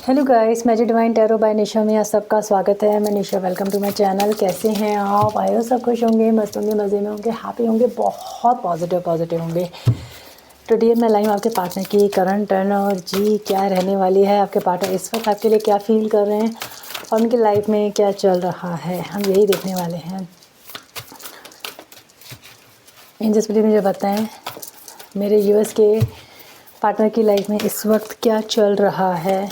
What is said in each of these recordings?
Hello guys, magic divine tarot by Nisha में आप सबका स्वागत है। मैं Nisha, welcome to my channel. कैसे हैं आप? आए हो सब खुश होंगे, मस्त होंगे, मज़े में होंगे, हैप्पी होंगे, बहुत पॉजिटिव होंगे। तो डियर, मैं लाई हूँ आपके पार्टनर की करंट एनर्जी क्या रहने वाली है। आपके पार्टनर इस वक्त आपके लिए क्या फील कर रहे हैं और उनकी लाइफ में क्या चल रहा है, हम यही देखने वाले हैं। एंजल्स प्लीज मुझे बताएं मेरे यूएस के पार्टनर की लाइफ में इस वक्त क्या चल रहा है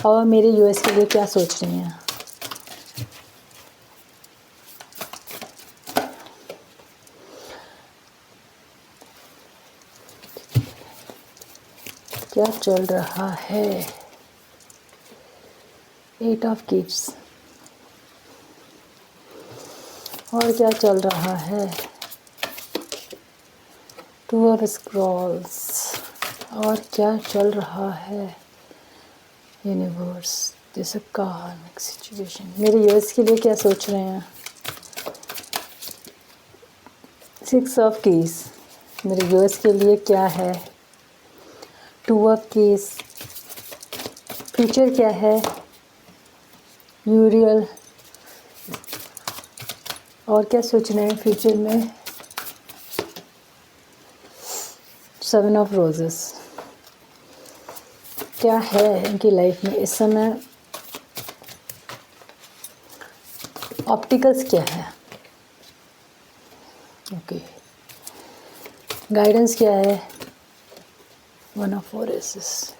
और मेरे यूएस के लिए क्या सोच रही हैं। क्या चल रहा है। 8 ऑफ कीप्स और क्या चल रहा है। 2 ऑफ स्क्रॉल्स और क्या चल रहा है। यूनिवर्स, दिस कार्मिक सिचुएशन मेरे यूएस के लिए क्या सोच रहे हैं। 6 ऑफ कीज मेरे यूएस के लिए क्या है। 2 ऑफ कीज फ्यूचर क्या है। यूरियल और क्या सोच रहे हैं फ्यूचर में। 7 ऑफ रोजेस क्या है इनकी लाइफ में इस समय। ऑप्टिकल्स क्या है। ओके, गाइडेंस क्या है। 1 ऑफ 4 एसेस।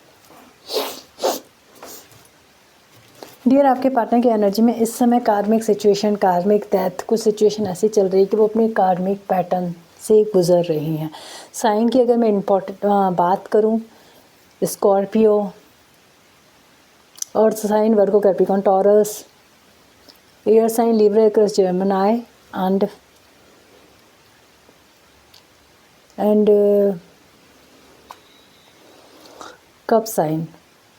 डियर, आपके पार्टनर की एनर्जी में इस समय कार्मिक सिचुएशन, कार्मिक डेथ, कुछ सिचुएशन ऐसी चल रही है कि वो अपने कार्मिक पैटर्न से गुजर रही हैं। साइन की अगर मैं इम्पोर्टेंट बात करूं, Scorpio, earth sign Virgo, Capricorn, Taurus, air sign Libra, Aquarius, Gemini and cup sign,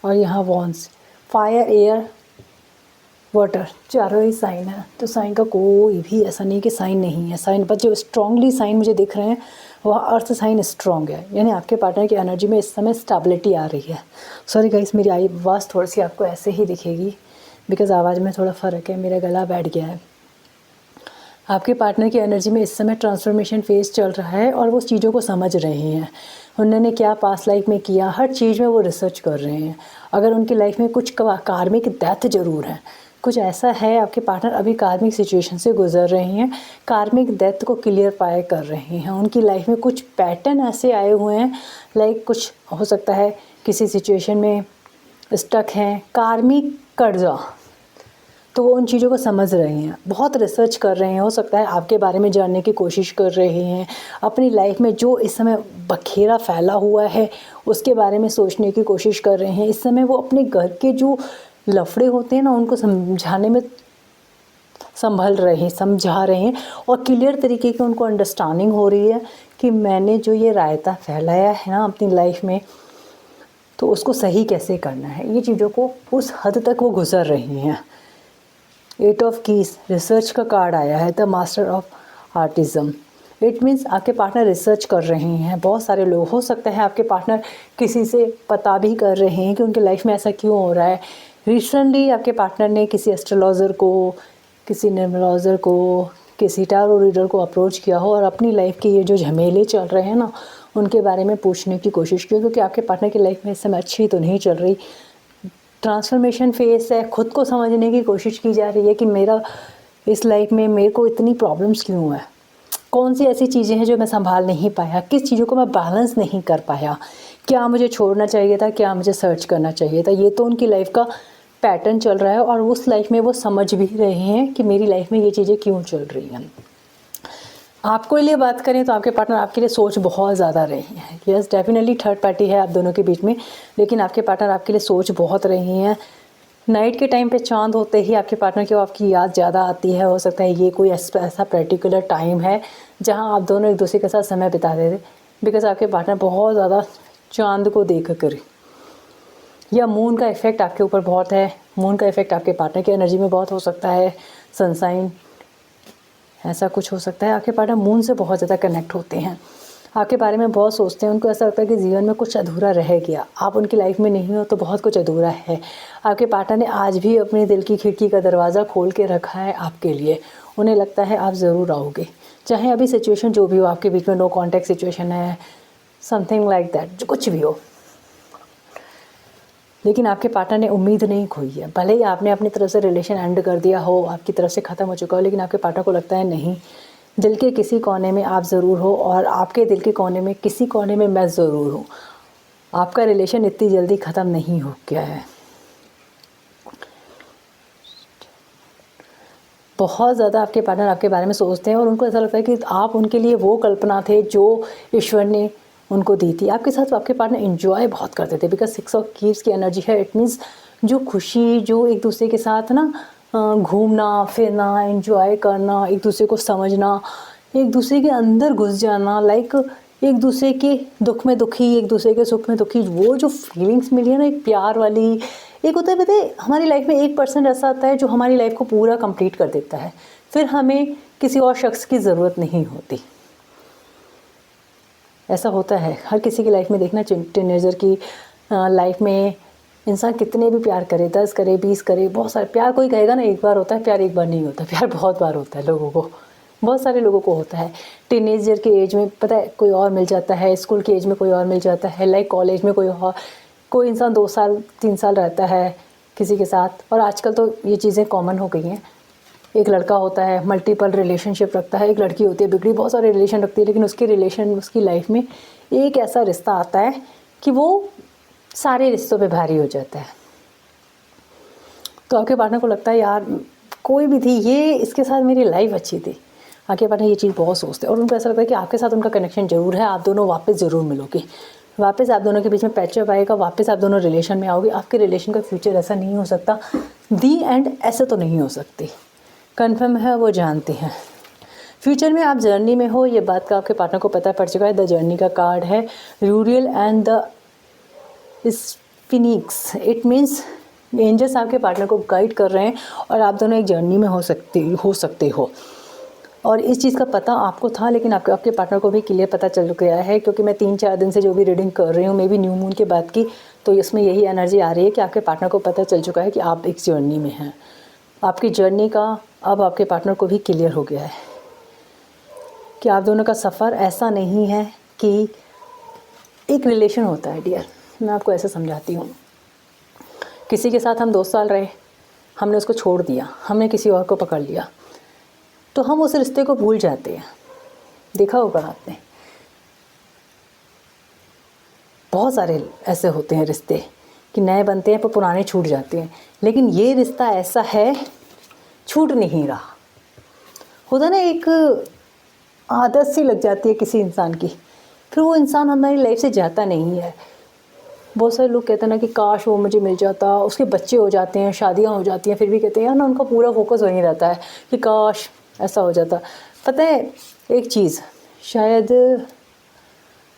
और यहाँ वॉन्स, फायर, एयर, वाटर, चारों ही साइन है। तो साइन का कोई भी ऐसा नहीं कि साइन नहीं है। साइन पर जो स्ट्रांगली साइन मुझे दिख रहे हैं वह अर्थ साइन स्ट्रांग है, यानी आपके पार्टनर की एनर्जी में इस समय स्टेबिलिटी आ रही है। सॉरी गाइस, मेरी आवाज़ थोड़ी सी आपको ऐसे ही दिखेगी बिकॉज आवाज़ में थोड़ा फ़र्क है, मेरा गला बैठ गया है। आपके पार्टनर की एनर्जी में इस समय ट्रांसफॉर्मेशन फेज चल रहा है और वो चीज़ों को समझ रहे हैं। उन्होंने क्या पास्ट लाइफ में किया, हर चीज़ में वो रिसर्च कर रहे हैं। अगर उनकी लाइफ में कुछ कार्मिक डेथ ज़रूर है, कुछ ऐसा है, आपके पार्टनर अभी कार्मिक सिचुएशन से गुजर रहे हैं, कार्मिक डेथ को क्लियर पाए कर रहे हैं। उनकी लाइफ में कुछ पैटर्न ऐसे आए हुए हैं, लाइक कुछ हो सकता है किसी सिचुएशन में स्टक हैं, कार्मिक कर्जा, तो वो उन चीज़ों को समझ रहे हैं, बहुत रिसर्च कर रहे हैं। हो सकता है आपके बारे में जानने की कोशिश कर रहे हैं, अपनी लाइफ में जो इस समय बखेरा फैला हुआ है उसके बारे में सोचने की कोशिश कर रहे हैं। इस समय वो अपने घर के जो लफड़े होते हैं ना, उनको समझाने में समझा रहे हैं और क्लियर तरीके की उनको अंडरस्टैंडिंग हो रही है कि मैंने जो ये रायता फैलाया है ना अपनी लाइफ में, तो उसको सही कैसे करना है। ये चीज़ों को उस हद तक वो गुजर रही हैं। 8 ऑफ कीज रिसर्च का कार्ड आया है, the master of autism. It means आपके पार्टनर रिसर्च कर रहे हैं। बहुत सारे लोग, हो सकता है आपके पार्टनर किसी से पता भी कर रहे हैं कि उनकी लाइफ में ऐसा क्यों हो रहा है। रिसेंटली आपके पार्टनर ने किसी एस्ट्रोलॉजर को, किसी न्यूमरोलॉजर को, किसी टैरो रीडर को अप्रोच किया हो और अपनी लाइफ के ये जो झमेले चल रहे हैं ना उनके बारे में पूछने की कोशिश की, क्योंकि आपके पार्टनर की लाइफ में इस समय अच्छी तो नहीं चल रही। ट्रांसफॉर्मेशन फेस है, खुद को समझने की कोशिश की जा रही है कि मेरा इस लाइफ में मेरे को इतनी प्रॉब्लम्स क्यों है, कौन सी ऐसी चीज़ें हैं जो मैं संभाल नहीं पाया, किस चीज़ों को मैं बैलेंस नहीं कर पाया, क्या मुझे छोड़ना चाहिए था, क्या मुझे सर्च करना चाहिए था। ये तो उनकी लाइफ का पैटर्न चल रहा है और उस लाइफ में वो समझ भी रहे हैं कि मेरी लाइफ में ये चीज़ें क्यों चल रही हैं। आपको लिए बात करें तो आपके पार्टनर आपके लिए सोच बहुत ज़्यादा रही है। यस, डेफिनेटली थर्ड पार्टी है आप दोनों के बीच में, लेकिन आपके पार्टनर आपके लिए सोच बहुत रही हैं। नाइट के टाइम पे चांद होते ही आपके पार्टनर की आपकी याद ज़्यादा आती है। हो सकता है ये कोई ऐसा पर्टिकुलर टाइम है जहां आप दोनों एक दूसरे के साथ समय बिता रहे थे, बिकॉज आपके पार्टनर बहुत ज़्यादा चांद को देख कर, या मून का इफ़ेक्ट आपके ऊपर बहुत है। मून का इफ़ेक्ट आपके पार्टनर की एनर्जी में बहुत हो सकता है, सनसाइन, ऐसा कुछ हो सकता है। आपके पार्टनर मून से बहुत ज़्यादा कनेक्ट होते हैं। आपके बारे में बहुत सोचते हैं, उनको ऐसा लगता है कि जीवन में कुछ अधूरा रह गया, आप उनकी लाइफ में नहीं हो तो बहुत कुछ अधूरा है। आपके पार्टनर ने आज भी अपने दिल की खिड़की का दरवाज़ा खोल के रखा है आपके लिए, उन्हें लगता है आप ज़रूर आओगे, चाहे अभी सिचुएशन जो भी हो, आपके बीच में नो कॉन्टैक्ट सिचुएशन है, समथिंग लाइक दैट, जो कुछ भी हो, लेकिन आपके पार्टनर ने उम्मीद नहीं खोई है। भले ही आपने अपनी तरफ से रिलेशन एंड कर दिया हो, आपकी तरफ से ख़त्म हो चुका हो, लेकिन आपके पार्टनर को लगता है नहीं, दिल के किसी कोने में आप ज़रूर हो और आपके दिल के कोने में किसी कोने में मैं ज़रूर हूँ। आपका रिलेशन इतनी जल्दी ख़त्म नहीं हो गया है। बहुत ज़्यादा आपके पार्टनर आपके बारे में सोचते हैं और उनको ऐसा लगता है कि आप उनके लिए वो कल्पना थे जो ईश्वर ने उनको दी थी। आपके साथ आपके पार्टनर एंजॉय बहुत करते थे, बिकॉज 6 ऑफ कीप्स की एनर्जी है। इट मीन्स जो खुशी, जो एक दूसरे के साथ ना घूमना फिरना, एंजॉय करना, एक दूसरे को समझना, एक दूसरे के अंदर घुस जाना, लाइक एक दूसरे के दुख में दुखी, एक दूसरे के सुख में दुखी, वो जो फीलिंग्स मिली है ना, एक प्यार वाली। एक होता है पता है, हमारी लाइफ में 1% ऐसा आता है जो हमारी लाइफ को पूरा कंप्लीट कर देता है, फिर हमें किसी और शख्स की ज़रूरत नहीं होती। ऐसा होता है हर किसी की लाइफ में। देखना टीनेजर की लाइफ में इंसान कितने भी प्यार करे, 10 करे, 20 करे, बहुत सारे प्यार, कोई कहेगा ना एक बार होता है, प्यार एक बार नहीं होता, प्यार बहुत बार होता है लोगों को, बहुत सारे लोगों को होता है। टीनेजर के एज में पता है कोई और मिल जाता है, स्कूल के एज में कोई और मिल जाता है, लाइक कॉलेज में कोई और, कोई इंसान 2 साल 3 साल रहता है किसी के साथ। और आजकल तो ये चीज़ें कॉमन हो गई हैं। एक लड़का होता है मल्टीपल रिलेशनशिप रखता है, एक लड़की होती है बिगड़ी बहुत सारे रिलेशन रखती है, लेकिन उसकी रिलेशन, उसकी लाइफ में एक ऐसा रिश्ता आता है कि वो सारे रिश्तों पे भारी हो जाता है। तो आपके पार्टनर को लगता है यार कोई भी थी, ये इसके साथ मेरी लाइफ अच्छी थी। आपके पार्टनर ये चीज़ बहुत सोचते हैं और उनको ऐसा लगता है कि आपके साथ उनका कनेक्शन ज़रूर है, आप दोनों वापस ज़रूर मिलोगे, वापस आप दोनों के बीच में पैचअप आएगा, वापस आप दोनों रिलेशन में आओगे। आपके रिलेशन का फ्यूचर ऐसा नहीं हो सकता, दी एंड ऐसे तो नहीं हो सकती, कन्फर्म है, वो जानते हैं। फ्यूचर में आप जर्नी में हो, ये बात का आपके पार्टनर को पता पड़ चुका है। द जर्नी का कार्ड है Uriel and the phoenix. It means angels आपके पार्टनर को गाइड कर रहे हैं और आप दोनों एक जर्नी में हो सकते हो। और इस चीज़ का पता आपको था, लेकिन आपके पार्टनर को भी क्लियर पता चल गया है, क्योंकि मैं 3-4 दिन से जो भी रीडिंग कर रही हूँ, मे भी न्यू मून के बाद की, तो इसमें यही एनर्जी आ रही है कि आपके पार्टनर को पता चल चुका है कि आप एक जर्नी में हैं। आपकी जर्नी का अब आपके पार्टनर को भी क्लियर हो गया है कि आप दोनों का सफ़र ऐसा नहीं है कि एक रिलेशन होता है डियर। मैं आपको ऐसे समझाती हूँ, किसी के साथ हम 2 साल रहे, हमने उसको छोड़ दिया, हमने किसी और को पकड़ लिया, तो हम उस रिश्ते को भूल जाते हैं। देखा होगा आपने, बहुत सारे ऐसे होते हैं रिश्ते कि नए बनते हैं पर पुराने छूट जाते हैं, लेकिन ये रिश्ता ऐसा है छूट नहीं रहा। होता ना, एक आदत सी लग जाती है किसी इंसान की, फिर वो इंसान हमारी लाइफ से जाता नहीं है। बहुत सारे लोग कहते हैं ना कि काश वो मुझे मिल जाता, उसके बच्चे हो जाते हैं, शादियां हो जाती हैं, फिर भी कहते हैं यार ना, उनका पूरा फोकस वहीं रहता है कि काश ऐसा हो जाता। पता है एक चीज़, शायद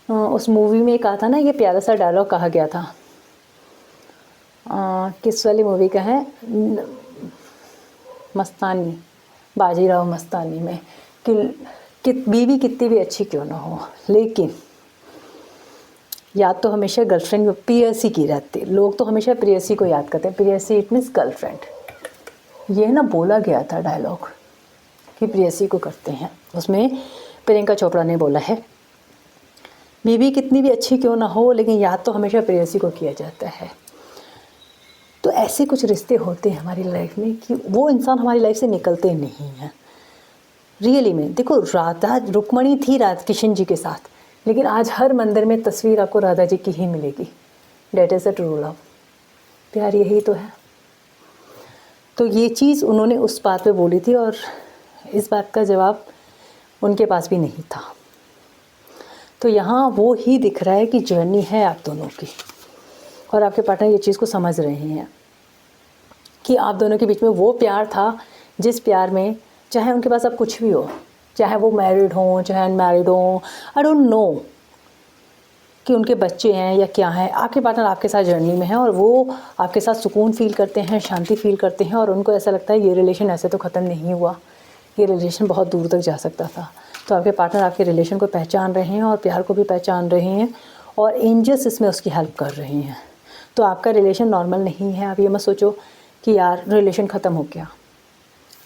उस मूवी में एक आता ना, ये प्यारा सा डायलॉग कहा गया था, किस वाली मूवी का है, मस्तानी, बाजीराव मस्तानी में, कि बीवी कितनी भी अच्छी क्यों ना हो, लेकिन याद तो हमेशा गर्लफ्रेंड प्रेयसी की रहती है। लोग तो हमेशा प्रेयसी को याद करते हैं, प्रेयसी इट मीन्स गर्लफ्रेंड। ये ना बोला गया था डायलॉग कि प्रेयसी को करते हैं, उसमें प्रियंका चोपड़ा ने बोला है, बीवी कितनी भी अच्छी क्यों ना हो, लेकिन याद तो हमेशा प्रेयसी को किया जाता है। तो ऐसे कुछ रिश्ते होते हैं हमारी लाइफ में कि वो इंसान हमारी लाइफ से निकलते नहीं हैं रियली में। देखो, राधा रुक्मणी थी राधा कृष्ण जी के साथ, लेकिन आज हर मंदिर में तस्वीर आपको राधा जी की ही मिलेगी। That is the true love, प्यार यही तो है। तो ये चीज़ उन्होंने उस बात पे बोली थी और इस बात का जवाब उनके पास भी नहीं था। तो यहाँ वो ही दिख रहा है कि जर्नी है आप दोनों की, और आपके पार्टनर ये चीज़ को समझ रहे हैं कि आप दोनों के बीच में वो प्यार था जिस प्यार में, चाहे उनके पास अब कुछ भी हो, चाहे वो मैरिड हों चाहे अनमैरिड हों, आई डोंट नो कि उनके बच्चे हैं या क्या हैं, आपके पार्टनर आपके साथ जर्नी में है और वो आपके साथ सुकून फील करते हैं, शांति फील करते हैं, और उनको ऐसा लगता है ये रिलेशन ऐसे तो ख़त्म नहीं हुआ, ये रिलेशन बहुत दूर तक जा सकता था। तो आपके पार्टनर आपके रिलेशन को पहचान रहे हैं और प्यार को भी पहचान रहे हैं और एंजल्स इसमें उसकी हेल्प कर रहे हैं। तो आपका रिलेशन नॉर्मल नहीं है। आप ये मत सोचो कि यार रिलेशन ख़त्म हो गया।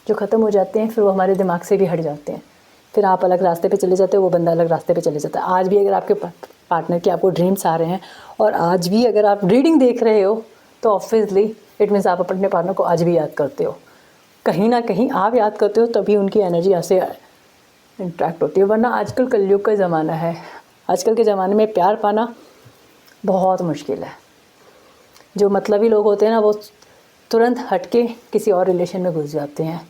जो ख़त्म हो जाते हैं फिर वो हमारे दिमाग से भी हट जाते हैं, फिर आप अलग रास्ते पे चले जाते हो, वो बंदा अलग रास्ते पे चले जाता है। आज भी अगर आपके पार्टनर के आपको ड्रीम्स आ रहे हैं और आज भी अगर आप रीडिंग देख रहे हो तो ऑब्वियसली इट मीन्स आप अपने पार्टनर को आज भी याद करते हो। कहीं ना कहीं आप याद करते हो तभी उनकी एनर्जी आपसे इंट्रैक्ट होती है, वरना आजकल कलयुग का ज़माना है। आजकल के ज़माने में प्यार पाना बहुत मुश्किल है। जो मतलबी लोग होते हैं ना वो तुरंत हट के किसी और रिलेशन में घुस जाते हैं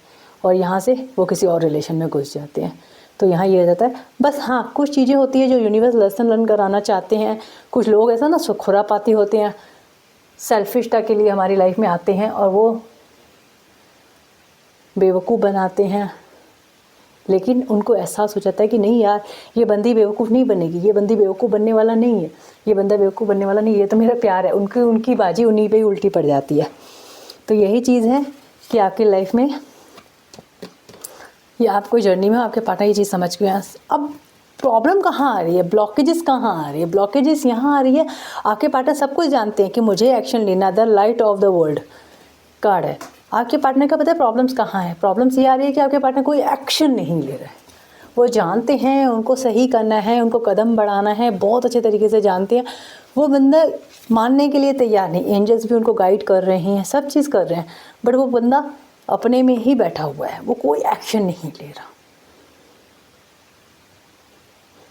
और यहाँ से वो किसी और रिलेशन में घुस जाते हैं। तो यहाँ ये हो जाता है। बस हाँ, कुछ चीज़ें होती है जो यूनिवर्स लेसन लर्न कराना चाहते हैं। कुछ लोग ऐसा ना खुरापाती होते हैं, सेल्फिशता के लिए हमारी लाइफ में आते हैं और वो बेवकूफ़ बनाते हैं, लेकिन उनको एहसास हो जाता है कि नहीं यार ये बंदी बेवकूफ़ नहीं बनेगी, ये बंदी बेवकूफ़ बनने वाला नहीं है, ये बंदा बेवकूफ़ बनने वाला नहीं है, ये तो मेरा प्यार है। उनकी बाजी उन्हीं पे ही उल्टी पड़ जाती है। तो यही चीज़ है कि आपकी लाइफ में या आपको जर्नी में आपके पार्टनर ये चीज़ समझ गए। अब प्रॉब्लम कहाँ आ रही है, ब्लॉकेजेस कहाँ आ रही है? ब्लॉकेजेस यहाँ आ रही है, आपके पार्टनर सब कुछ जानते हैं कि मुझे एक्शन लेना। The light of the world card है। आपके पार्टनर का पता है प्रॉब्लम्स कहाँ है? प्रॉब्लम्स ये आ रही है कि आपके पार्टनर कोई एक्शन नहीं ले रहा है। वो जानते हैं उनको सही करना है, उनको कदम बढ़ाना है, बहुत अच्छे तरीके से जानते हैं। वो बंदा मानने के लिए तैयार नहीं। एंजल्स भी उनको गाइड कर रहे हैं, सब चीज़ कर रहे हैं, बट वो बंदा अपने में ही बैठा हुआ है, वो कोई एक्शन नहीं ले रहा।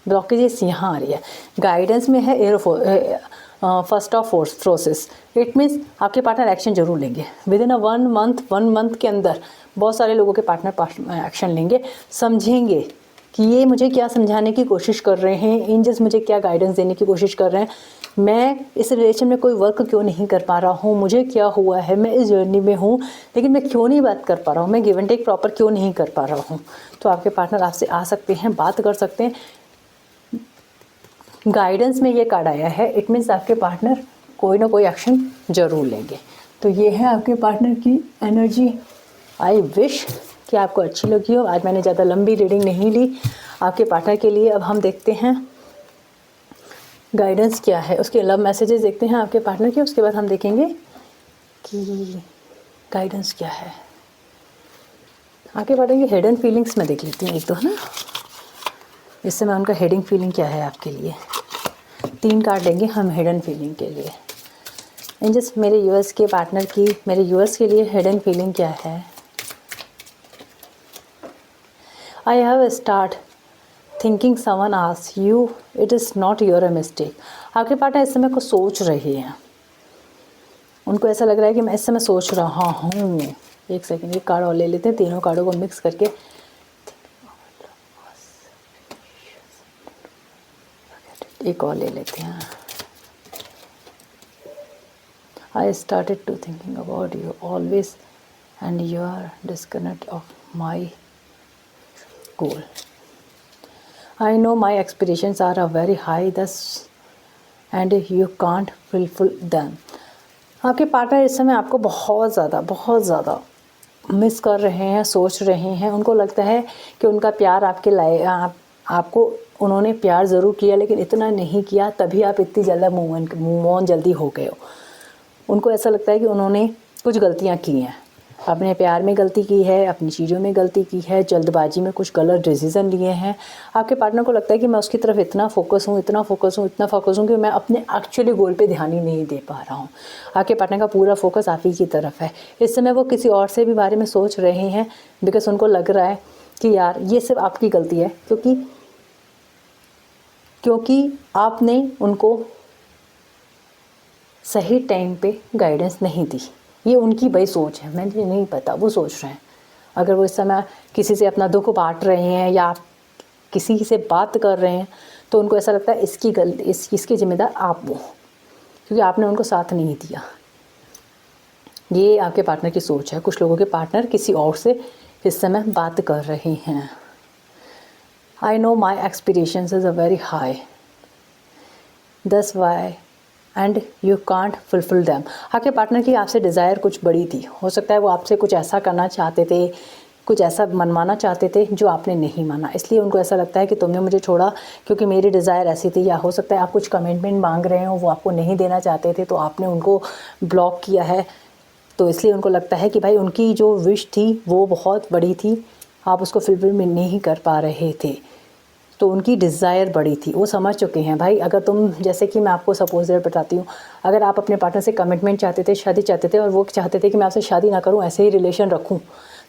ब्लॉकेजेस यहाँ आ रही है। गाइडेंस में है first of forces. It means आपके पार्टनर एक्शन जरूर लेंगे विद इन वन मंथ के अंदर। बहुत सारे लोगों के पार्टनर एक्शन लेंगे, समझेंगे कि ये मुझे क्या समझाने की कोशिश कर रहे हैं, एंजल्स मुझे क्या गाइडेंस देने की कोशिश कर रहे हैं, मैं इस रिलेशन में कोई वर्क क्यों नहीं कर पा रहा हूँ, मुझे क्या हुआ है, मैं इस जर्नी में हूँ लेकिन मैं क्यों नहीं बात कर पा रहा हूँ, मैं गिव एंड टेक प्रॉपर क्यों नहीं कर पा रहा हूँ। तो आपके पार्टनर आपसे आ सकते हैं, बात कर सकते हैं। गाइडेंस में ये कार्ड आया है, इट मीन्स आपके पार्टनर कोई ना कोई एक्शन ज़रूर लेंगे। तो ये है आपके पार्टनर की एनर्जी। आई विश कि आपको अच्छी लगी हो। आज मैंने ज़्यादा लंबी रीडिंग नहीं ली आपके पार्टनर के लिए। अब हम देखते हैं गाइडेंस क्या है, उसके लव मैसेजेस देखते हैं आपके पार्टनर के। उसके बाद हम देखेंगे कि गाइडेंस क्या है आपके पार्टनर की। हिडन फीलिंग्स में देख लेती हूँ एक तो, है ना। इस समय उनका हिडन फीलिंग क्या है आपके लिए। 3 कार्ड लेंगे हम हिडन फीलिंग के लिए। एंजल्स मेरे यूएस के पार्टनर की, मेरे यूएस के लिए हिडन फीलिंग क्या है। I have start thinking someone asks you, it is not your a mistake. आपके पार्टनर इस समय कुछ सोच रहे हैं, उनको ऐसा लग रहा है कि मैं इस समय सोच रहा हूँ। एक सेकेंड, एक कार्ड और ले लेते हैं, तीनों कार्डों को मिक्स करके। एक और ले लेते हैं। I started to thinking about you always and you are disconnect of my goal. I know my expectations are very high thus and you can't fulfill them। आपके पार्टनर इस समय आपको बहुत ज़्यादा मिस कर रहे हैं, सोच रहे हैं। उनको लगता है कि उनका प्यार आपके आपको उन्होंने प्यार ज़रूर किया लेकिन इतना नहीं किया, तभी आप इतनी ज़्यादा मूव ऑन जल्दी हो गए हो। उनको ऐसा लगता है कि उन्होंने कुछ गलतियाँ की हैं, अपने प्यार में गलती की है, अपनी चीज़ों में गलती की है, जल्दबाजी में कुछ गलत डिसीज़न लिए हैं। आपके पार्टनर को लगता है कि मैं उसकी तरफ इतना फोकस हूँ कि मैं अपने एक्चुअली गोल पे ध्यान ही नहीं दे पा रहा हूँ। आपके पार्टनर का पूरा फोकस आप ही की तरफ है। इस समय वो किसी और से भी बारे में सोच रहे हैं बिकॉज उनको लग रहा है कि यार ये सिर्फ आपकी गलती है क्योंकि आपने उनको सही टाइम पे गाइडेंस नहीं दी। ये उनकी भाई सोच है, मुझे नहीं पता, वो सोच रहे हैं। अगर वो इस समय किसी से अपना दुख बांट रहे हैं या किसी से बात कर रहे हैं तो उनको ऐसा लगता है इसकी जिम्मेदार आप हो, क्योंकि आपने उनको साथ नहीं दिया। ये आपके पार्टनर की सोच है। कुछ लोगों के पार्टनर किसी और से इस समय बात कर रहे हैं। I know my expectations is a very high this way and you can't fulfil them. आपके पार्टनर की आपसे डिज़ायर कुछ बड़ी थी। हो सकता है वो आपसे कुछ ऐसा करना चाहते थे, कुछ ऐसा मनवाना चाहते थे जो आपने नहीं माना, इसलिए उनको ऐसा लगता है कि तुमने मुझे छोड़ा क्योंकि मेरी डिज़ायर ऐसी थी, या हो सकता है आप कुछ कमिटमेंट मांग रहे हो वो आपको नहीं देना चाहते थे तो आपने उनको ब्लॉक किया है। तो इसलिए उनको लगता है कि भाई उनकी जो विश थी वो बहुत बड़ी थी, आप उसको फुलफिल नहीं कर पा रहे थे, तो उनकी डिज़ायर बड़ी थी, वो समझ चुके हैं। भाई अगर तुम, जैसे कि मैं आपको सपोज बताती हूँ, अगर आप अपने पार्टनर से कमिटमेंट चाहते थे, शादी चाहते थे, और वो चाहते थे कि मैं आपसे शादी ना करूँ, ऐसे ही रिलेशन रखूँ,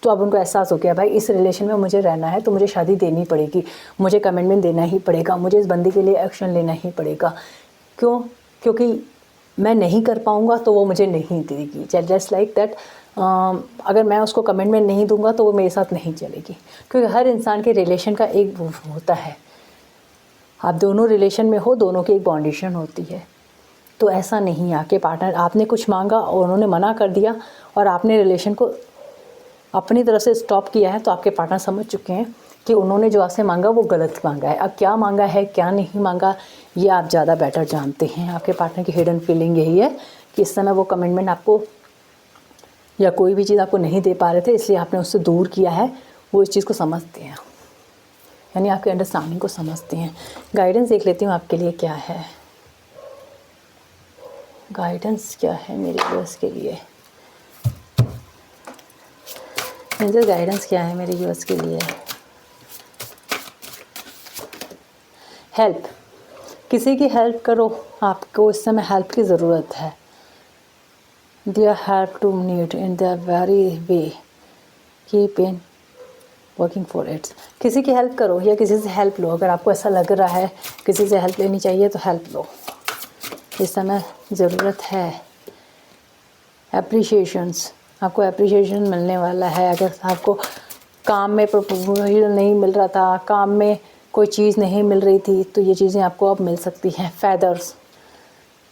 तो अब उनको एहसास हो गया भाई इस रिलेशन में मुझे रहना है तो मुझे शादी देनी पड़ेगी, मुझे कमिटमेंट देना ही पड़ेगा, मुझे इस बंदी के लिए एक्शन लेना ही पड़ेगा। क्यों? क्योंकि मैं नहीं कर पाऊँगा तो वो मुझे नहीं देगी। जस्ट लाइक दैट, अगर मैं उसको कमिटमेंट नहीं दूंगा तो वो मेरे साथ नहीं चलेगी, क्योंकि हर इंसान के रिलेशन का एक होता है, आप दोनों रिलेशन में हो, दोनों की एक बाउंडेशन होती है। तो ऐसा नहीं आपके पार्टनर, आपने कुछ मांगा और उन्होंने मना कर दिया और आपने रिलेशन को अपनी तरफ से स्टॉप किया है, तो आपके पार्टनर समझ चुके हैं कि उन्होंने जो आपसे मांगा वो गलत मांगा है। अब क्या मांगा है क्या नहीं मांगा ये आप ज़्यादा बेटर जानते हैं। आपके पार्टनर की हिडन फीलिंग यही है कि इस समय वो कमिटमेंट आपको या कोई भी चीज़ आपको नहीं दे पा रहे थे, इसलिए आपने उससे दूर किया है। वो इस चीज़ को समझते हैं, यानी आपके अंडरस्टैंडिंग को समझते हैं। गाइडेंस देख लेती हूँ आपके लिए क्या है, गाइडेंस क्या है मेरे व्यूअर्स के लिए। एंजल गाइडेंस क्या है मेरे व्यूअर्स के लिए। हेल्प, किसी की हेल्प करो, आपको इस समय हेल्प की ज़रूरत है। There help to need in the very way, keep in working for its. किसी की हेल्प करो या किसी से हेल्प लो। अगर आपको ऐसा लग रहा है किसी से हेल्प लेनी चाहिए तो हेल्प लो, इस समय ज़रूरत है। एप्रिशिएशंस, आपको एप्रिशिएशन मिलने वाला है। अगर आपको काम में प्रपोजल नहीं मिल रहा था, काम में कोई चीज़ नहीं मिल रही थी, तो ये चीज़ें आपको अब मिल सकती हैं। Feathers,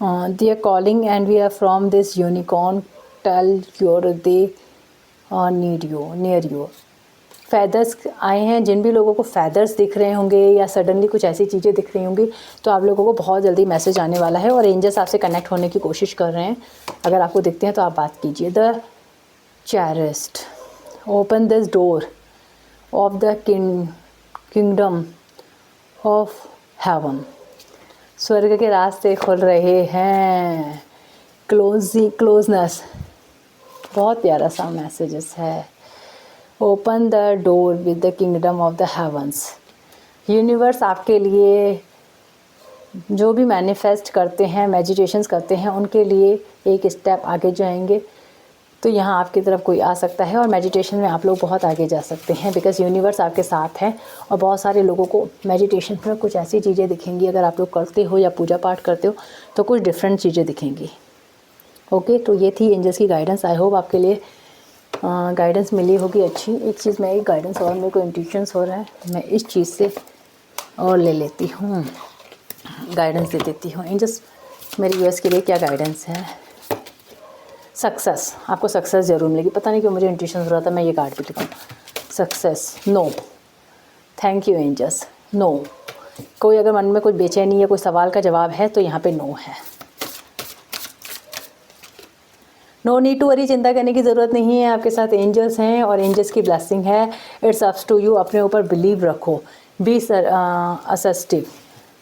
they are calling and we are from this unicorn, tell your they need you near you. Feathers आए हैं, जिन भी लोगों को फैदर्स दिख रहे होंगे या सडनली कुछ ऐसी चीज़ें दिख रही होंगी, तो आप लोगों को बहुत जल्दी मैसेज आने वाला है और एंजल्स आपसे कनेक्ट होने की कोशिश कर रहे हैं। अगर आपको दिखते हैं तो आप बात कीजिए। The chariot, open this door of the kingdom of heaven. स्वर्ग के रास्ते खुल रहे हैं। क्लोजनेस, बहुत प्यारा सा मैसेजेस है। Open the door with the kingdom of the heavens. Universe आपके लिए जो भी मैनिफेस्ट करते हैं, मेडिटेशंस करते हैं, उनके लिए एक स्टेप आगे जाएंगे। तो यहाँ आपकी तरफ कोई आ सकता है और मेडिटेशन में आप लोग बहुत आगे जा सकते हैं, बिकॉज़ यूनिवर्स आपके साथ है। और बहुत सारे लोगों को मेडिटेशन में कुछ ऐसी चीज़ें दिखेंगी, अगर आप लोग करते हो या पूजा पाठ करते हो तो कुछ डिफरेंट चीज़ें दिखेंगी। ओके, तो ये थी एंजल्स की गाइडेंस। आई होप आपके लिए गाइडेंस मिली होगी अच्छी। एक चीज़ मैं, एक गाइडेंस और मेरे को इंट्यूशंस हो रहा है, मैं इस चीज़ से और ले लेती हूँ, गाइडेंस दे देती हूँ। एंजल्स मेरे व्यूअर्स के लिए क्या गाइडेंस है। सक्सेस, आपको सक्सेस ज़रूर मिलेगी। पता नहीं क्यों मुझे इंट्यूशन हो रहा था मैं ये कार्ड भी लिखूँ। Success, no, thank you angels, no. कोई अगर मन में कुछ बेचैनी या कोई सवाल का जवाब है तो यहाँ पे नो है। नो नीड टू वरी, चिंता करने की ज़रूरत नहीं है। आपके साथ एंजल्स हैं और एंजल्स की ब्लेसिंग है। इट्स अप्स टू यू, अपने ऊपर बिलीव रखो, बी असर्टिव।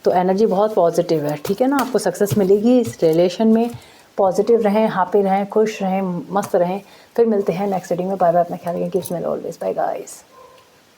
तो एनर्जी बहुत पॉजिटिव है, ठीक है ना। आपको सक्सेस मिलेगी इस रिलेशन में। पॉजिटिव रहें, हैप्पी रहें, खुश रहें, मस्त रहें। फिर मिलते हैं नेक्स्ट रीडिंग में। बाय बाय, अपना ख्याल रखें, keep smile always. Bye guys.